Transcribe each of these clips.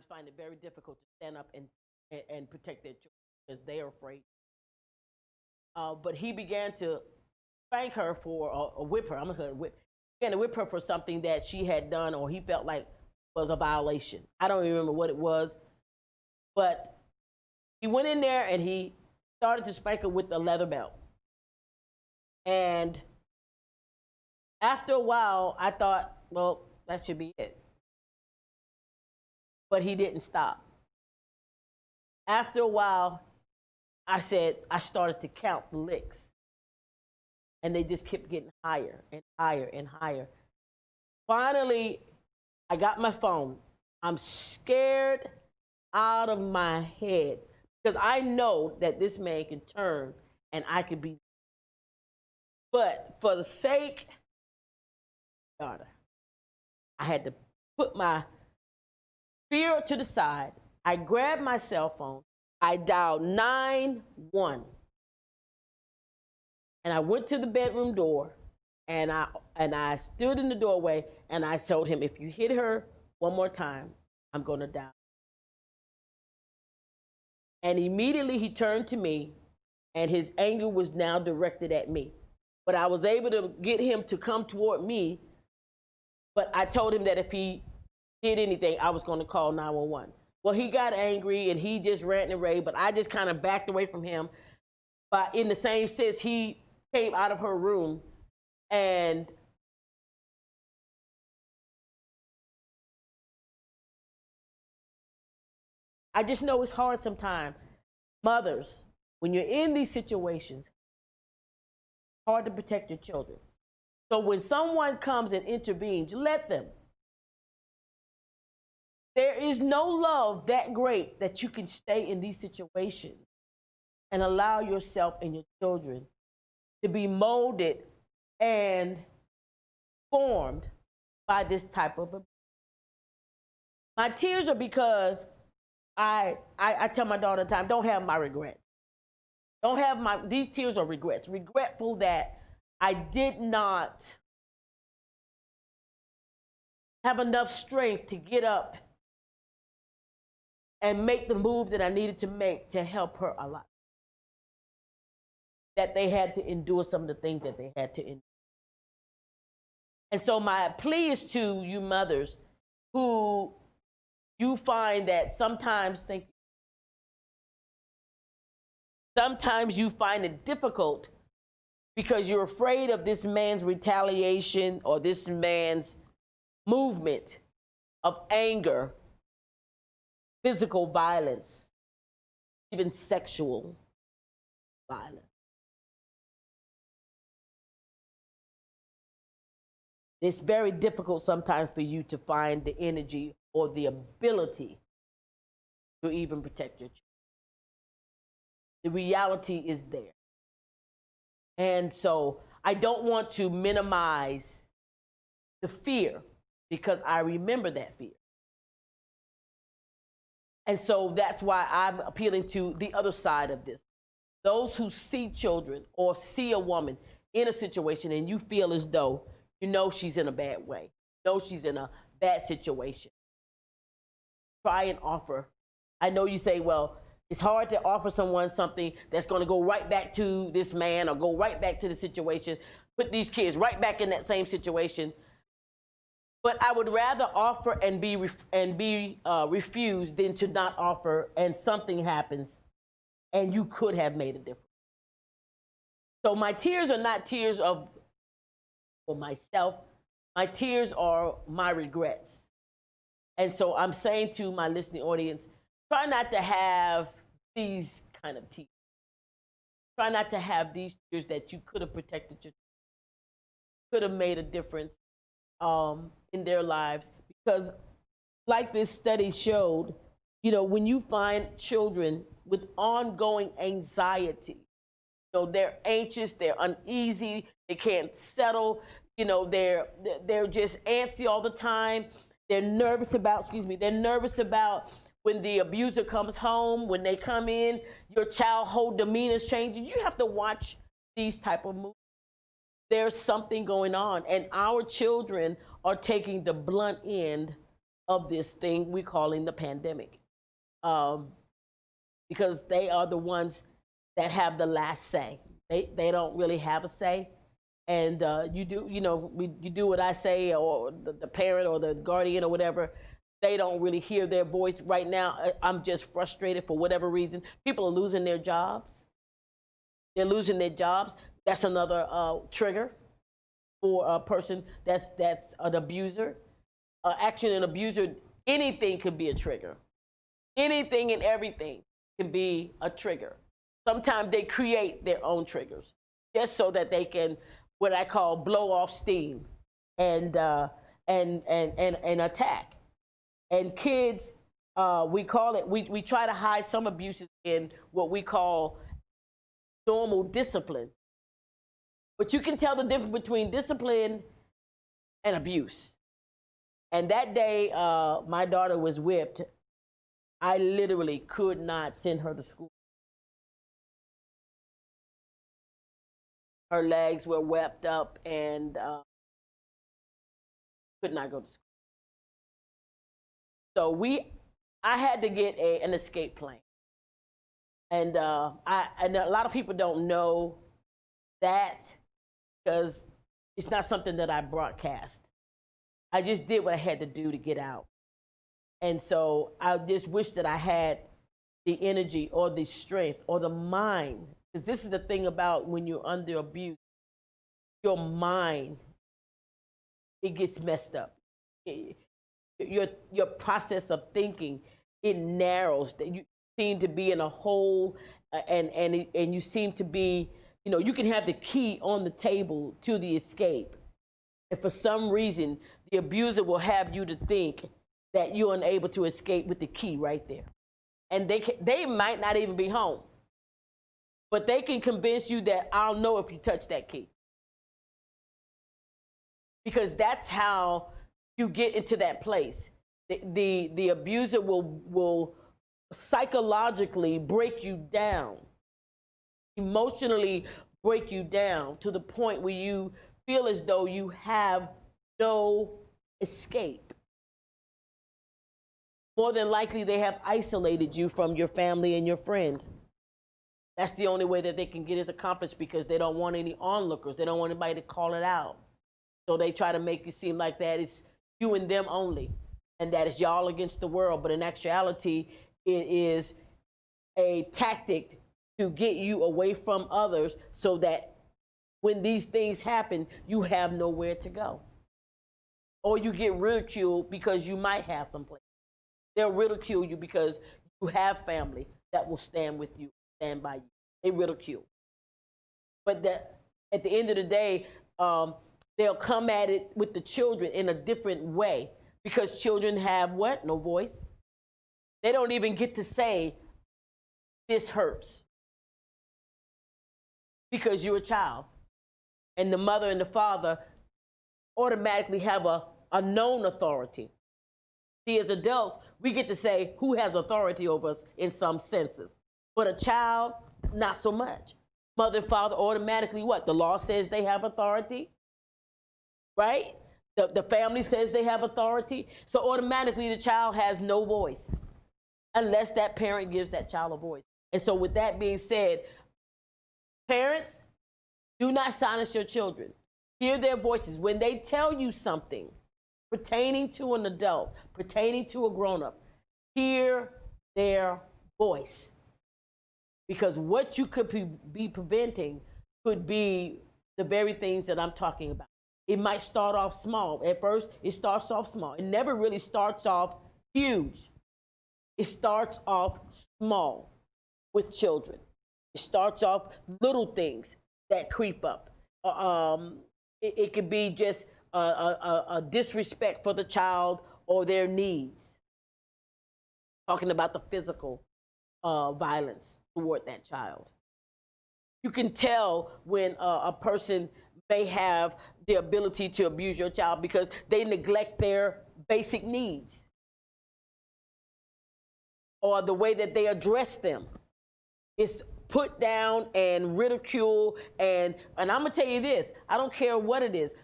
sometimes find it very difficult to stand up and protect their children because they are afraid. But he began to spank her for, or whip her. I'm not going to whip. Began to whip her for something that she had done, or he felt like was a violation. I don't even remember what it was, but he went in there and he started to spank her with a leather belt. And after a while, I thought, well, that should be it. But he didn't stop. After a while, I started to count the licks. And they just kept getting higher and higher and higher. Finally, I got my phone. I'm scared out of my head because I know that this man can turn and I could be. But for the sake of my daughter, I had to put my fear to the side. I grabbed my cell phone. I dialed 911. And I went to the bedroom door and I stood in the doorway and I told him, if you hit her one more time, I'm going to die. And immediately he turned to me and his anger was now directed at me. But I was able to get him to come toward me. But I told him that if he did anything, I was going to call 911. Well, he got angry and he just ranted and raved, but I just kind of backed away from him. But in the same sense, he came out of her room and I just know it's hard sometimes. Mothers, when you're in these situations, it's hard to protect your children. So when someone comes and intervenes, let them. There is no love that great that you can stay in these situations and allow yourself and your children to be molded and formed by this type of abuse. My tears are because I tell my daughter all the time, don't have my regrets. Don't have these tears are regrets. Regretful that I did not have enough strength to get up and make the move that I needed to make to help her a lot. That they had to endure some of the things that they had to endure. And so my plea is to you mothers who you find that sometimes you find it difficult because you're afraid of this man's retaliation or this man's movement of anger, physical violence, even sexual violence. It's very difficult sometimes for you to find the energy or the ability to even protect your children. The reality is there. And so I don't want to minimize the fear because I remember that fear. And so that's why I'm appealing to the other side of this. Those who see children or see a woman in a situation and you feel as though you know she's in a bad way, you know she's in a bad situation, try and offer. I know you say, well, it's hard to offer someone something that's going to go right back to this man or go right back to the situation, put these kids right back in that same situation. But I would rather offer and be refused than to not offer and something happens and you could have made a difference. So my tears are not tears for myself. My tears are my regrets. And so I'm saying to my listening audience, try not to have these kind of tears. Try not to have these tears that you could have protected your children, could have made a difference in their lives. Because like this study showed, you know, when you find children with ongoing anxiety, you know, they're anxious, they're uneasy, they can't settle, you know, they're just antsy all the time. They're nervous about, when the abuser comes home, when they come in, your child whole demeanor is changing. You have to watch these type of moves. There's something going on, and our children are taking the blunt end of this thing we're calling the pandemic, um, because they are the ones that have the last say. They don't really have a say, and you do, you do what I say, or the parent or the guardian or whatever. They don't really hear their voice right now. I'm just frustrated for whatever reason. People are losing their jobs. They're losing their jobs. That's another trigger for a person that's an abuser. Actually, an abuser, anything could be a trigger. Anything and everything can be a trigger. Sometimes they create their own triggers just so that they can, what I call, blow off steam and attack. And kids, we call it, we try to hide some abuses in what we call normal discipline. But you can tell the difference between discipline and abuse. And that day, my daughter was whipped. I literally could not send her to school. Her legs were wrapped up and could not go to school. So I had to get an escape plan. And and a lot of people don't know that because it's not something that I broadcast. I just did what I had to do to get out. And so I just wish that I had the energy or the strength or the mind, because this is the thing about when you're under abuse, your mind, it gets messed up. Your process of thinking, it narrows. You seem to be in a hole, and you seem to be, you can have the key on the table to the escape, and for some reason, the abuser will have you to think that you're unable to escape with the key right there, and they might not even be home, but they can convince you that I'll know if you touch that key, because that's how you get into that place. The abuser will psychologically break you down, emotionally break you down to the point where you feel as though you have no escape. More than likely, they have isolated you from your family and your friends. That's the only way that they can get it accomplished, because they don't want any onlookers. They don't want anybody to call it out. So they try to make it seem like that it's you and them only, and that it's y'all against the world. But in actuality, it is a tactic to get you away from others so that when these things happen, you have nowhere to go. Or you get ridiculed because you might have some place. They'll ridicule you because you have family that will stand with you, stand by you. They ridicule. But at the end of the day, they'll come at it with the children in a different way, because children have what? No voice. They don't even get to say, this hurts, because you're a child. And the mother and the father automatically have a known authority. See, as adults, we get to say who has authority over us in some senses. But a child, not so much. Mother and father automatically what? The law says they have authority, right? The family says they have authority. So automatically the child has no voice unless that parent gives that child a voice. And so with that being said, parents, do not silence your children. Hear their voices. When they tell you something pertaining to an adult, pertaining to a grown-up, hear their voice. Because what you could be preventing could be the very things that I'm talking about. It might start off small. At first, it starts off small. It never really starts off huge. It starts off small with children. It starts off little things that creep up. It could be just a disrespect for the child or their needs. Talking about the physical violence toward that child. You can tell when a person may have the ability to abuse your child because they neglect their basic needs, or the way that they address them. It's put down and ridicule, and I'm gonna tell you this, I don't care what it is.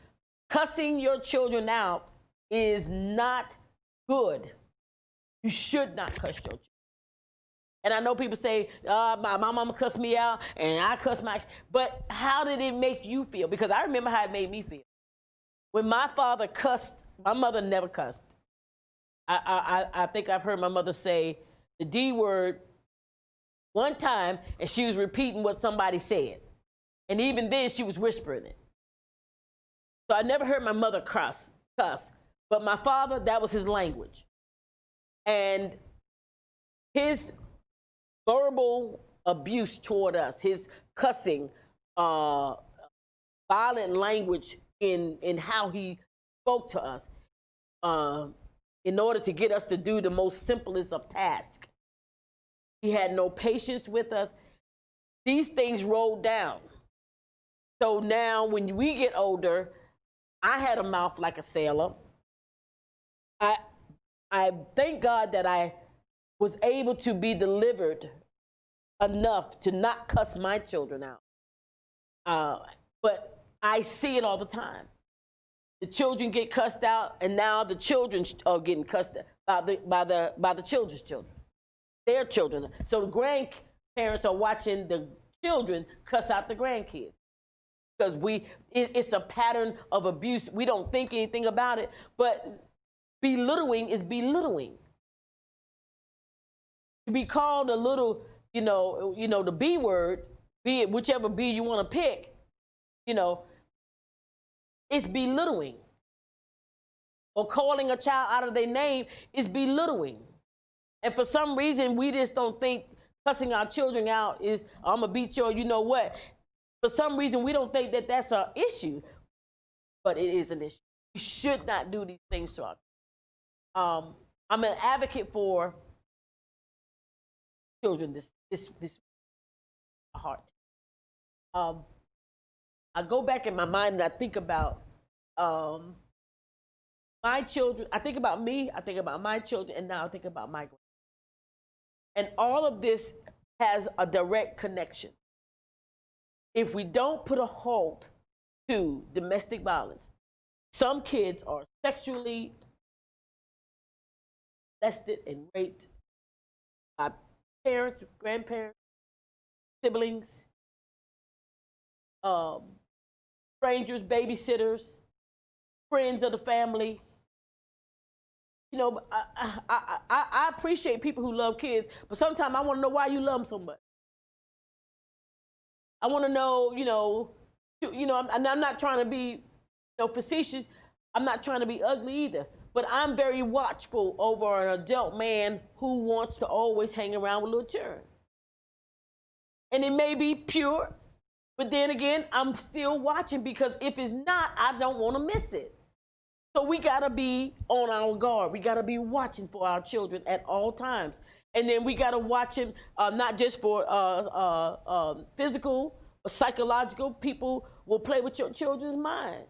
Cussing your children out is not good. You should not cuss your children. And I know people say, my mama cussed me out and I cuss my, but how did it make you feel? Because I remember how it made me feel. When my father cussed, my mother never cussed. I think I've heard my mother say the D word one time and she was repeating what somebody said. And even then she was whispering it. So I never heard my mother cuss. But my father, that was his language. And his verbal abuse toward us, his cussing, violent language in how he spoke to us, in order to get us to do the most simplest of tasks. He had no patience with us. These things rolled down. So now when we get older, I had a mouth like a sailor. I thank God that I was able to be delivered enough to not cuss my children out. But I see it all the time. The children get cussed out, and now the children are getting cussed out by the children's children, their children. So the grandparents are watching the children cuss out the grandkids because it's a pattern of abuse. We don't think anything about it, but belittling is belittling. To be called a little, the B word, be it whichever B you want to pick, it's belittling. Or calling a child out of their name is belittling. And for some reason, we just don't think cussing our children out is, I'm going to beat you or you know what. For some reason, we don't think that that's an issue. But it is an issue. We should not do these things to our I'm an advocate for children. This heart. I go back in my mind and I think about my children. I think about me. I think about my children, and now I think about my grandchildren. And all of this has a direct connection. If we don't put a halt to domestic violence, some kids are sexually molested and raped by parents, grandparents, siblings, strangers, babysitters, friends of the family. I appreciate people who love kids, but sometimes I want to know why you love them so much. I want to know, I'm not trying to be, facetious. I'm not trying to be ugly either. But I'm very watchful over an adult man who wants to always hang around with little children. And it may be pure, but then again, I'm still watching because if it's not, I don't want to miss it. So we got to be on our guard. We got to be watching for our children at all times. And then we got to watch them, not just for physical, but psychological. People will play with your children's mind.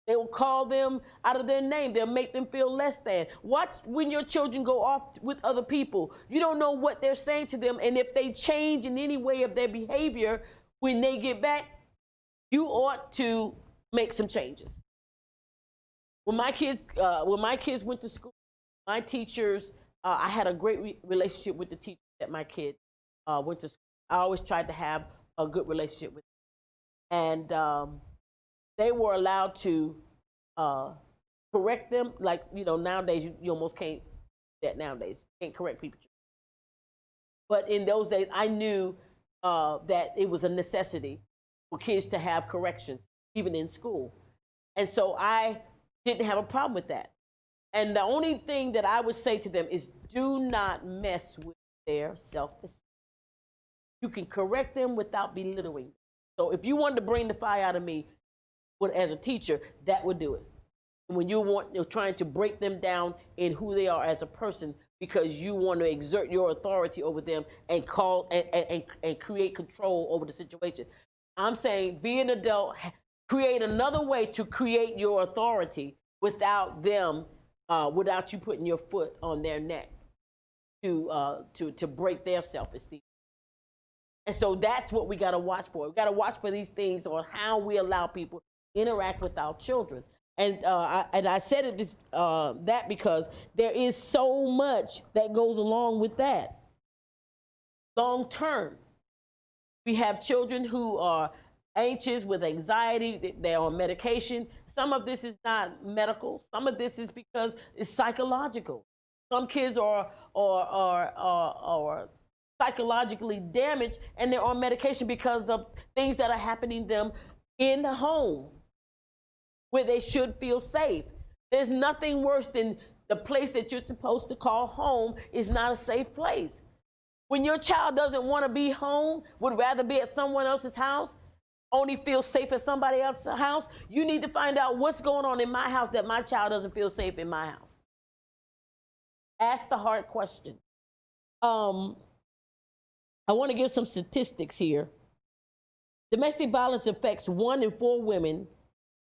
They will call them out of their name. They'll make them feel less than. Watch when your children go off with other people. You don't know what they're saying to them. And if they change in any way of their behavior, when they get back, you ought to make some changes. When my kids went to school, my teachers, I had a great relationship with the teachers that my kid went to school. I always tried to have a good relationship with them. And they were allowed to correct them. Like, nowadays, you almost can't do that nowadays. You can't correct people. But in those days, I knew that it was a necessity for kids to have corrections, even in school. And so I didn't have a problem with that. And the only thing that I would say to them is do not mess with their self-esteem. You can correct them without belittling. So if you wanted to bring the fire out of me, as a teacher, that would do it. When you're trying to break them down in who they are as a person because you want to exert your authority over them and create control over the situation. I'm saying be an adult, create another way to create your authority without them, without you putting your foot on their neck to break their self-esteem. And so that's what we got to watch for. We got to watch for these things on how we allow people interact with our children. And I said it that because there is so much that goes along with that. Long term, we have children who are anxious with anxiety. They're on medication. Some of this is not medical. Some of this is because it's psychological. Some kids are psychologically damaged, and they're on medication because of things that are happening to them in the home where they should feel safe. There's nothing worse than the place that you're supposed to call home is not a safe place. When your child doesn't want to be home, would rather be at someone else's house, only feel safe at somebody else's house, you need to find out what's going on in my house that my child doesn't feel safe in my house. Ask the hard question. I want to give some statistics here. Domestic violence affects 1 in 4 women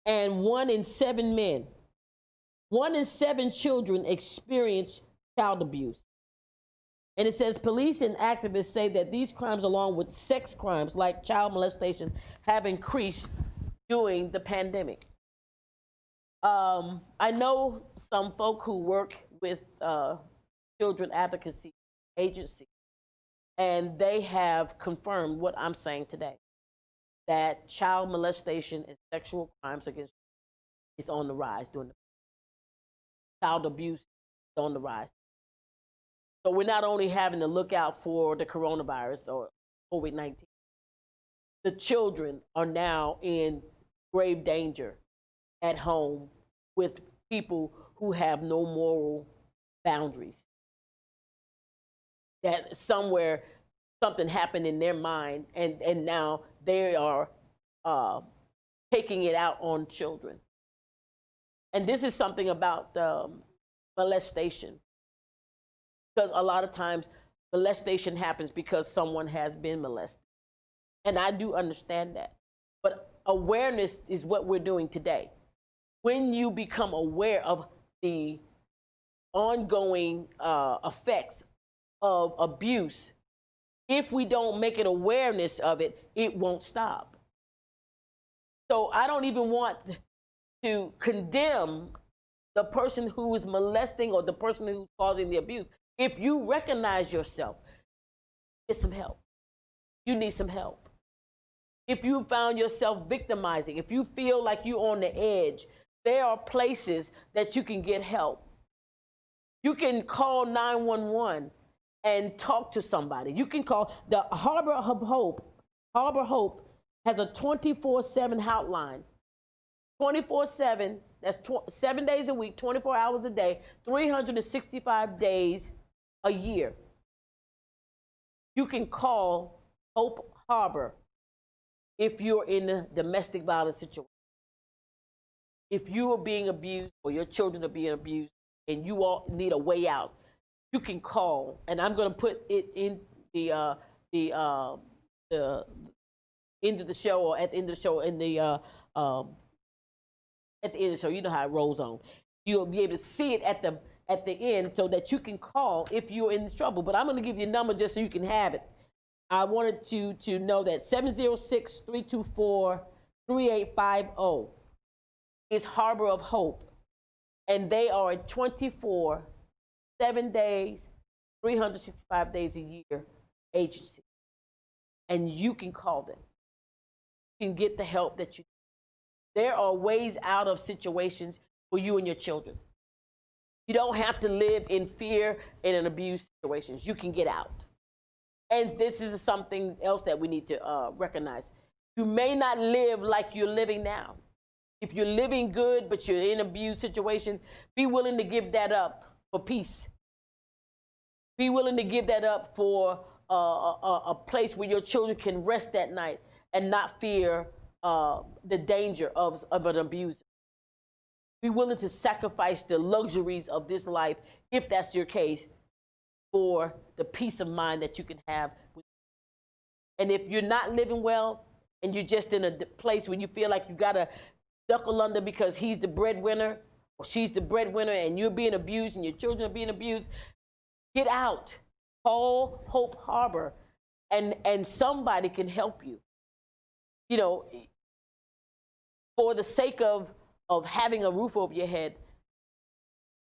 and 1 in 7 men. 1 in 7 children experience child abuse. And it says police and activists say that these crimes, along with sex crimes like child molestation, have increased during the pandemic. I know some folk who work with children advocacy agency, and they have confirmed what I'm saying today, that child molestation and sexual crimes against is on the rise during the child abuse is on the rise. So we're not only having to look out for the coronavirus or COVID-19, the children are now in grave danger at home with people who have no moral boundaries. That somewhere something happened in their mind, and now they are taking it out on children. And this is something about molestation. Because a lot of times molestation happens because someone has been molested. And I do understand that. But awareness is what we're doing today. When you become aware of the ongoing effects of abuse, if we don't make it awareness of it, it won't stop. So I don't even want to condemn the person who is molesting or the person who's causing the abuse. If you recognize yourself, get some help. You need some help. If you found yourself victimizing, if you feel like you're on the edge, there are places that you can get help. You can call 911 and talk to somebody. You can call the Harbor of Hope. Harbor Hope has a 24/7 hotline. 24/7, that's 7 days a week, 24 hours a day, 365 days a year. You can call Hope Harbor if you're in a domestic violence situation. If you are being abused or your children are being abused and you all need a way out, you can call. And I'm going to put it in the end of the show, or at the end of the show, in the at the end of the show. You know how it rolls on. You'll be able to see it at the end so that you can call if you're in trouble. But I'm going to give you a number just so you can have it. I wanted to know that 706-324-3850 is Harbor of Hope. And they are a 24, 7 days, 365 days a year agency. And you can call them. You can get the help that you need. There are ways out of situations for you and your children. You don't have to live in fear and in abuse situations. You can get out. And this is something else that we need to recognize. You may not live like you're living now. If you're living good, but you're in an abuse situation, be willing to give that up for peace. Be willing to give that up for a place where your children can rest at night and not fear the danger of an abuser. Be willing to sacrifice the luxuries of this life, if that's your case, for the peace of mind that you can have. And if you're not living well and you're just in a place where you feel like you gotta knuckle under because he's the breadwinner or she's the breadwinner and you're being abused and your children are being abused, get out. Call Hope Harbor and somebody can help you. You know, for the sake of of having a roof over your head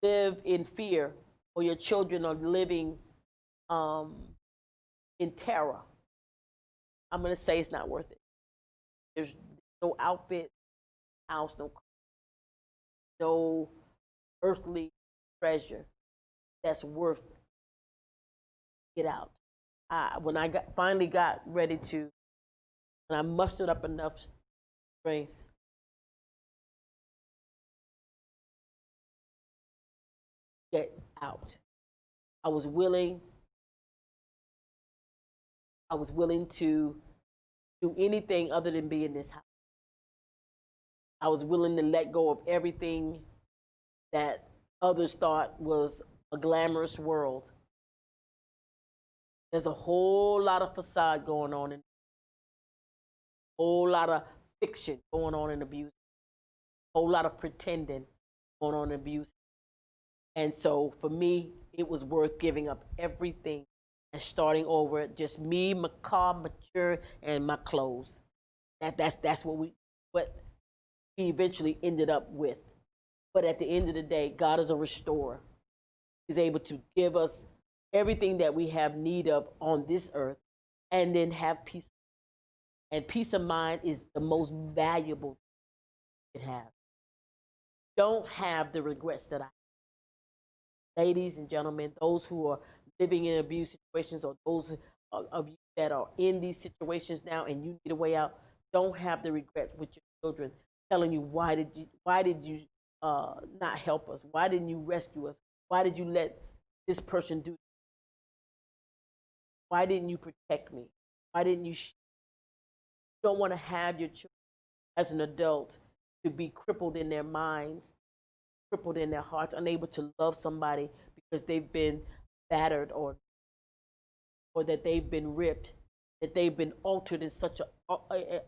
live in fear, or your children are living um, in terror, I'm going to say it's not worth it. There's no outfit, house, no earthly treasure that's worth get out. When I finally got ready to, and I mustered up enough strength, get out. I was willing. I was willing to do anything other than be in this house. I was willing to let go of everything that others thought was a glamorous world. There's a whole lot of facade going on, and a whole lot of fiction going on in abuse, a whole lot of pretending going on in abuse. And so for me, it was worth giving up everything and starting over. Just me, my car, mature, and my clothes. That's what we eventually ended up with. But at the end of the day, God is a restorer. He's able to give us everything that we have need of on this earth, and then have peace. And peace of mind is the most valuable thing it has. Don't have the regrets that I have. Ladies and gentlemen, those who are living in abuse situations, or those of you that are in these situations now and you need a way out, don't have the regrets with your children telling you, why did you not help us? Why didn't you rescue us? Why did you let this person do? Why didn't you protect me? Why didn't you? You don't want to have your children as an adult to be crippled in their minds, crippled in their hearts, unable to love somebody because they've been battered, or that they've been ripped, that they've been altered in such a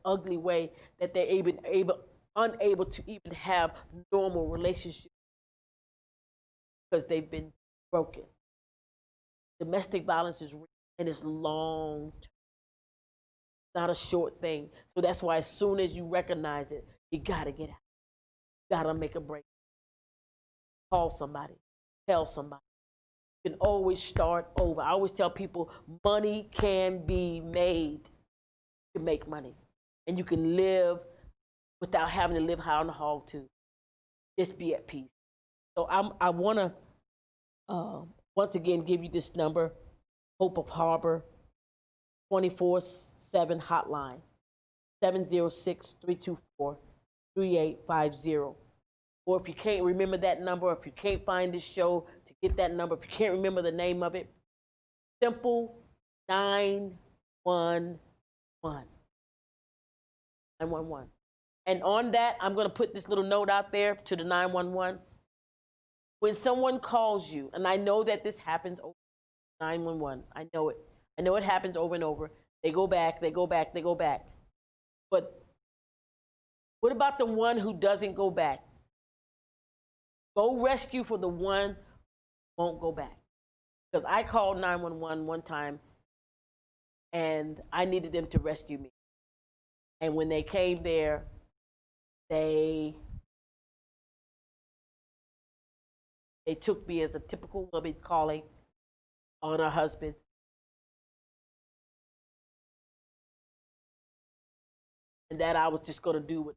ugly way that they're unable to even have normal relationships because they've been broken. Domestic violence is real, and it's long term, not a short thing. So that's why as soon as you recognize it, you gotta get out. You gotta make a break. Call somebody, tell somebody. You can always start over. I always tell people, money can be made. You can make money, and you can live without having to live high on the hog too. Just be at peace. So I want to once again give you this number, Hope of Harbor, 24/7 hotline, 706-324-3850. Or if you can't remember that number, if you can't find this show to get that number, if you can't remember the name of it, simple 911. 911. And on that, I'm going to put this little note out there to the 911. When someone calls you, and I know that this happens over 911, I know it. I know it happens over and over. They go back, they go back, they go back. But what about the one who doesn't go back? Go rescue for the one who won't go back. Because I called 911 one time, and I needed them to rescue me. And when they came there, they took me as a typical woman calling on her husband. And that I was just going to do it.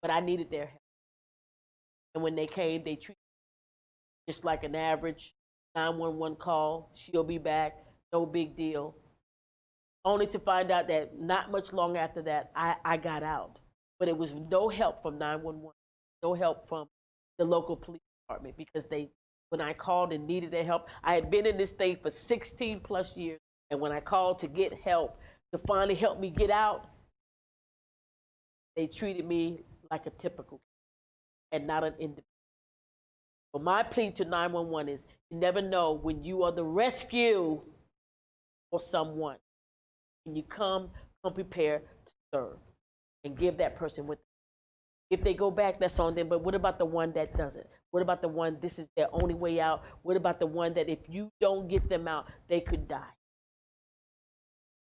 But I needed their help. And when they came, they treated me just like an average 911 call. She'll be back. No big deal. Only to find out that not much long after that, I got out. But it was no help from 911, no help from the local police department, because when I called and needed their help, I had been in this thing for 16 plus years. And when I called to get help, to finally help me get out, they treated me like a typical and not an individual. So my plea to 911 is, you never know when you are the rescue for someone. When you come prepared to serve and give that person with them. If they go back, that's on them. But what about the one that doesn't? What about the one this is their only way out? What about the one that if you don't get them out, they could die?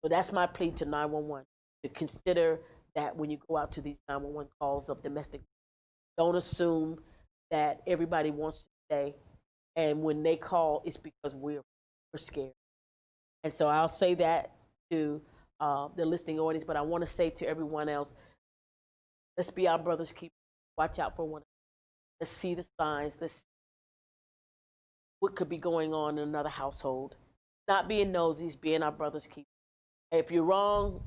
So that's my plea to 911, to consider that when you go out to these 911 calls of domestic. Don't assume that everybody wants to stay, and when they call, it's because we're scared. And so I'll say that to the listening audience, but I want to say to everyone else, let's be our brother's keeper. Watch out for one another. Let's see the signs. Let's see what could be going on in another household. Not being nosy, being our brother's keeper. If you're wrong,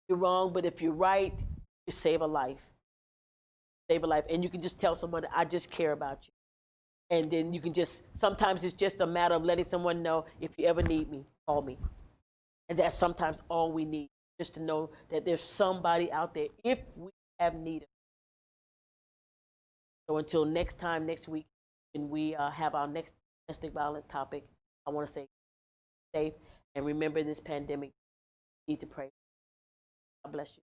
you're wrong. But if you're right, you save a life. Save a life. And you can just tell someone, I just care about you. And then you can just, sometimes it's just a matter of letting someone know, if you ever need me, call me. And that's sometimes all we need, just to know that there's somebody out there if we have need of. So until next time, next week, when we have our next domestic violence topic, I want to say safe and remember, this pandemic, you need to pray. God bless you.